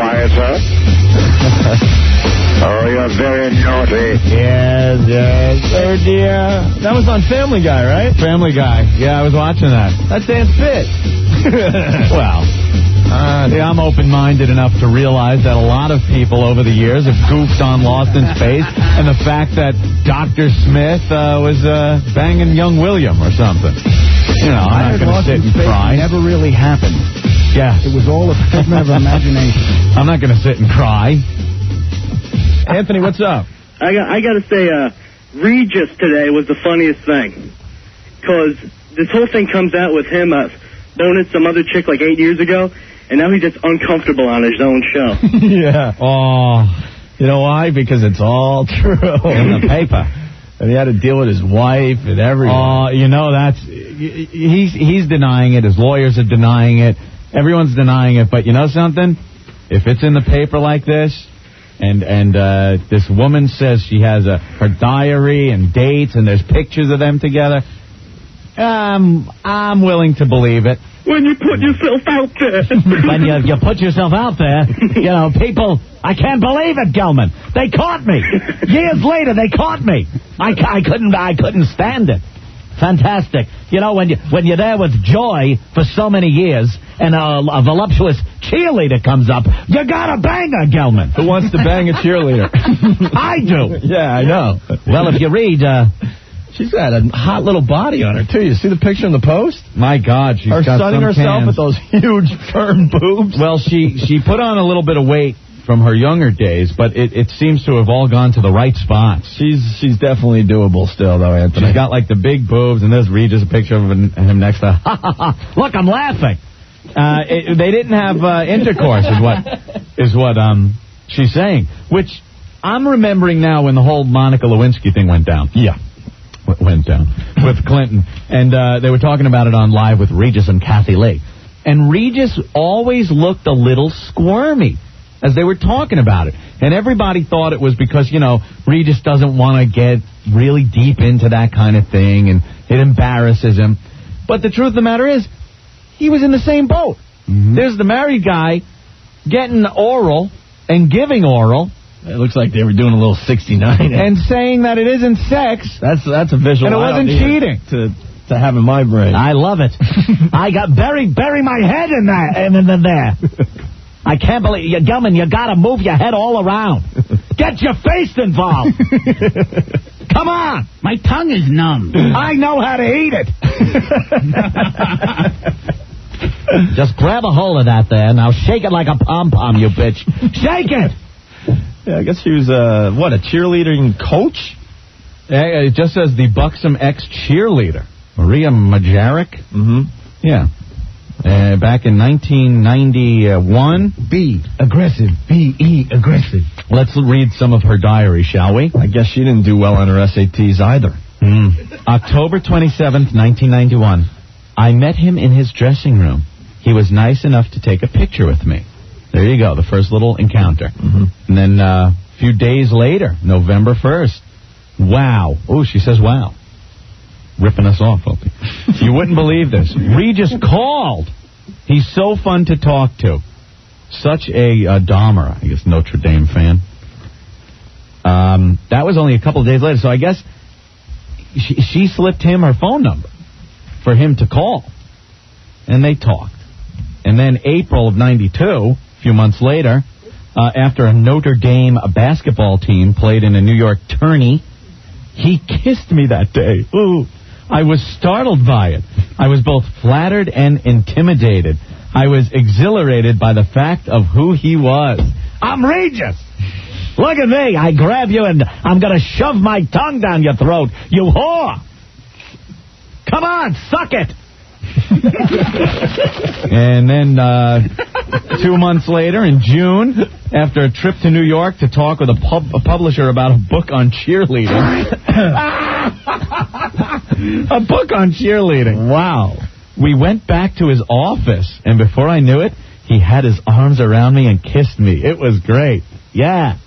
quiet, sir? Oh, you're very naughty. Yes. Oh, dear. That was on Family Guy, right? Family Guy. Yeah, I was watching that. That's Aunt Fit. Well, I'm open-minded enough to realize that a lot of people over the years have goofed on Lost in Space, and the fact that Dr. Smith was banging young William or something. You know, I'm not going to sit and cry. It never really happened. Yeah. It was all a figment of imagination. I'm not going to sit and cry. Anthony, what's up? I got to say, Regis today was the funniest thing. Because this whole thing comes out with him boning some other chick like 8 years ago, and now he's just uncomfortable on his own show. Yeah. Oh, you know why? Because it's all true. In the paper. And he had to deal with his wife and everything. Oh, you know, he's denying it. His lawyers are denying it. Everyone's denying it. But you know something? If it's in the paper like this, and this woman says she has her diary and dates, and there's pictures of them together, I'm willing to believe it. When you put yourself out there. When you put yourself out there, you know, people, I can't believe it, Gelman. They caught me. Years later, they caught me. I couldn't stand it. Fantastic. You know, when you're there with Joy for so many years and a voluptuous cheerleader comes up, you gotta bang her, Gelman. Who wants to bang a cheerleader? I do. Yeah, I know. Well, if you read... she's got a hot little body on her, too. You see the picture in the Post? My God, she's got sunning some herself cans. with those huge, firm boobs. Well, she put on a little bit of weight from her younger days, but it seems to have all gone to the right spots. She's definitely doable still, though, Anthony. She's got, like, the big boobs, and there's Regis, a picture of him next to her. Look, I'm laughing. They didn't have intercourse, is what she's saying, which I'm remembering now when the whole Monica Lewinsky thing went down. Yeah. Went down with Clinton, and they were talking about it on Live with Regis and Kathy Lee. And Regis always looked a little squirmy as they were talking about it. And everybody thought it was because, you know, Regis doesn't want to get really deep into that kind of thing, and it embarrasses him. But the truth of the matter is, he was in the same boat. Mm-hmm. There's the married guy getting oral and giving oral. It looks like they were doing a little 69. And saying that it isn't sex. That's a visual. And it wasn't cheating. To have in my brain. I love it. I got bury my head in that and in there. I can't believe you, Gelman. You got to move your head all around. Get your face involved. Come on. My tongue is numb. I know how to eat it. Just grab a hold of that there. Now shake it like a pom-pom, you bitch. Shake it. Yeah, I guess she was, a cheerleading coach? Yeah, it just says the buxom ex-cheerleader. Maria Majaric? Mm-hmm. Yeah. Back in 1991. B, aggressive. B-E, aggressive. Let's read some of her diary, shall we? I guess she didn't do well on her SATs either. October 27th, 1991. I met him in his dressing room. He was nice enough to take a picture with me. There you go, the first little encounter. Mm-hmm. And then a few days later, November 1st. Wow. Oh, she says wow. Ripping us off, Opie. You wouldn't believe this. Regis called. He's so fun to talk to. Such a Dahmer, I guess, Notre Dame fan. That was only a couple of days later, so I guess she slipped him her phone number for him to call. And they talked. And then April of 92, a few months later, after a Notre Dame basketball team played in a New York tourney, he kissed me that day. Ooh, I was startled by it. I was both flattered and intimidated. I was exhilarated by the fact of who he was. I'm Regis. Look at me. I grab you and I'm going to shove my tongue down your throat. You whore. Come on, suck it. And then 2 months later, in June, after a trip to New York to talk with a publisher about a book on cheerleading. A book on cheerleading. Wow. We went back to his office, and before I knew it, he had his arms around me and kissed me. It was great. Yeah.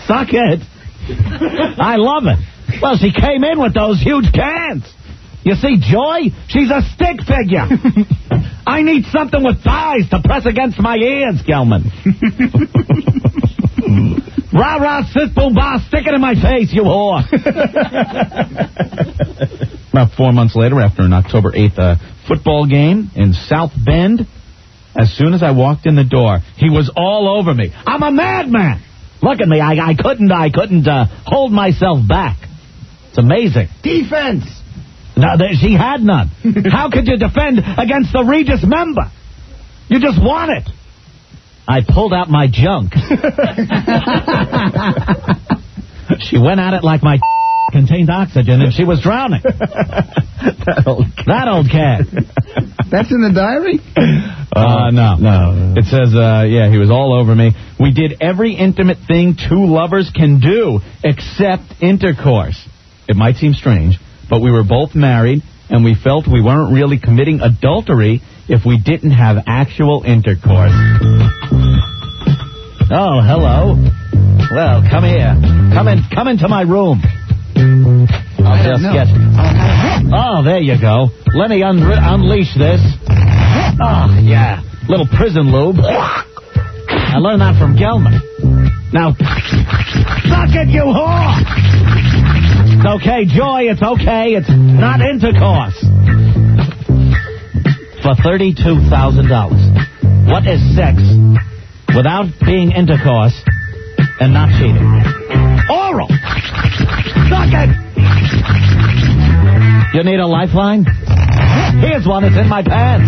Suck it. I love it. Well, she came in with those huge cans. You see, Joy? She's a stick figure. I need something with thighs to press against my ears, Gelman. Rah-rah, sis, boom, bah, stick it in my face, you whore. About 4 months later, after an October 8th football game in South Bend, as soon as I walked in the door, he was all over me. I'm a madman. Look at me. I couldn't hold myself back. It's amazing. Defense. No, she had none. How could you defend against the Regis member? You just won it. I pulled out my junk. She went at it like my contained oxygen, and she was drowning. That old cat. That's in the diary? No. It says, he was all over me. We did every intimate thing two lovers can do, except intercourse. It might seem strange, but we were both married, and we felt we weren't really committing adultery if we didn't have actual intercourse. Oh, hello. Well, come here. Come into my room. I'll just get... Oh, there you go. Let me unleash this. Oh, yeah. Little prison lube. I learned that from Gelman. Now, suck it, you whore! It's okay, Joy, it's okay. It's not intercourse. For $32,000. What is sex without being intercourse and not cheating? Oral! Suck it! You need a lifeline? Here's one. It's in my pants.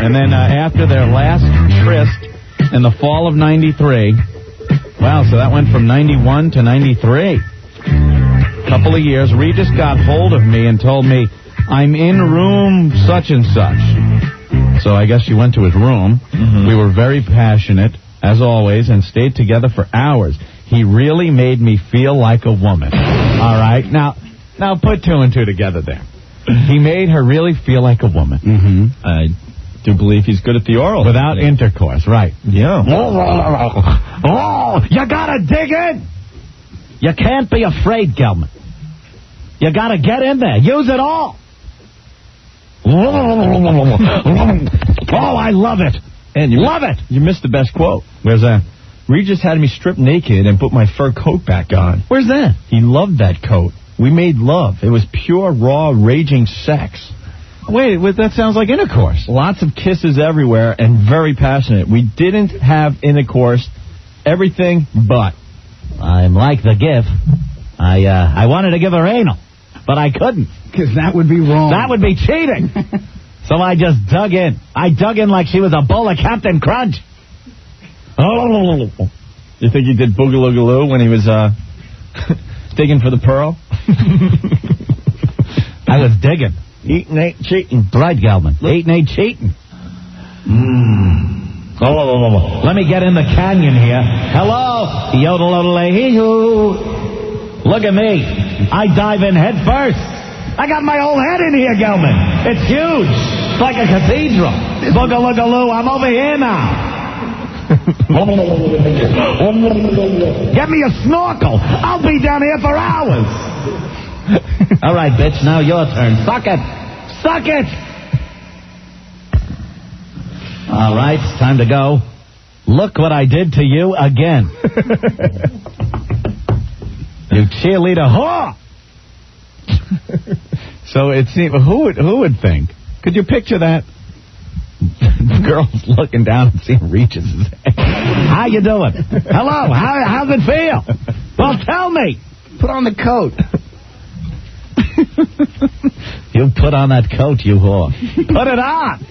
And then after their last tryst in the fall of 93, wow, so that went from 91 to 93. Couple of years, Regis got hold of me and told me, I'm in room such and such. So I guess she went to his room. Mm-hmm. We were very passionate, as always, and stayed together for hours. He really made me feel like a woman. All right? Now put two and two together there. He made her really feel like a woman. Mm-hmm. I do believe he's good at the oral. Without intercourse, right. Yeah. Oh, you gotta dig in. You can't be afraid, Gelman. You gotta get in there. Use it all. Oh, I love it. And love it. You missed the best quote. Where's that? Regis had me stripped naked and put my fur coat back on. Where's that? He loved that coat. We made love. It was pure, raw, raging sex. Wait, that sounds like intercourse. Lots of kisses everywhere and very passionate. We didn't have intercourse. Everything but. I'm like the GIF. I wanted to give her anal, but I couldn't. Because that would be wrong. That would be cheating. So I just dug in. I dug in like she was a bowl of Captain Crunch. Oh. You think he did boogaloo when he was digging for the pearl? I was digging. Eating ain't cheating. Right, Gelman. Eating ain't cheating. Oh. Let me get in the canyon here. Hello. Yodel-odel-ay-hee-hoo. Look at me. I dive in head first. I got my whole head in here, Gelman. It's huge. It's like a cathedral. Boogaloo, I'm over here now. Get me a snorkel. I'll be down here for hours. All right, bitch, now your turn. Suck it. Suck it. All right, it's time to go. Look what I did to you again. You cheerleader whore. So it seemed, who would think? Could you picture that? The girl's looking down and seeing Regis' head. How you doing? Hello. How's it feel? Well, tell me. Put on the coat. You put on that coat, you whore. Put it on.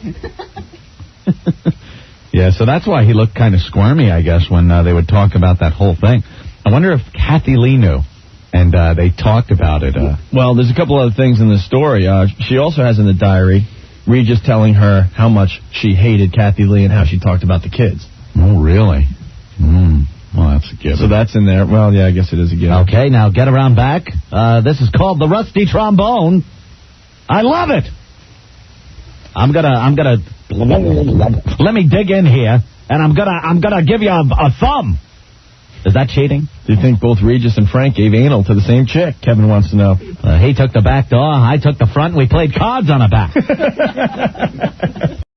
Yeah, so that's why he looked kind of squirmy, I guess, when they would talk about that whole thing. I wonder if Kathy Lee knew, and they talked about it. Well, there's a couple other things in the story. She also has in the diary Regis telling her how much she hated Kathy Lee and how she talked about the kids. Oh, really? Well, that's a given. So that's in there. Well, yeah, I guess it is a given. Okay, now get around back. This is called the Rusty Trombone. I love it. I'm gonna let me dig in here, and I'm gonna give you a thumb. Is that cheating? Do you think both Regis and Frank gave anal to the same chick? Kevin wants to know. He took the back door, I took the front, and we played cards on her back.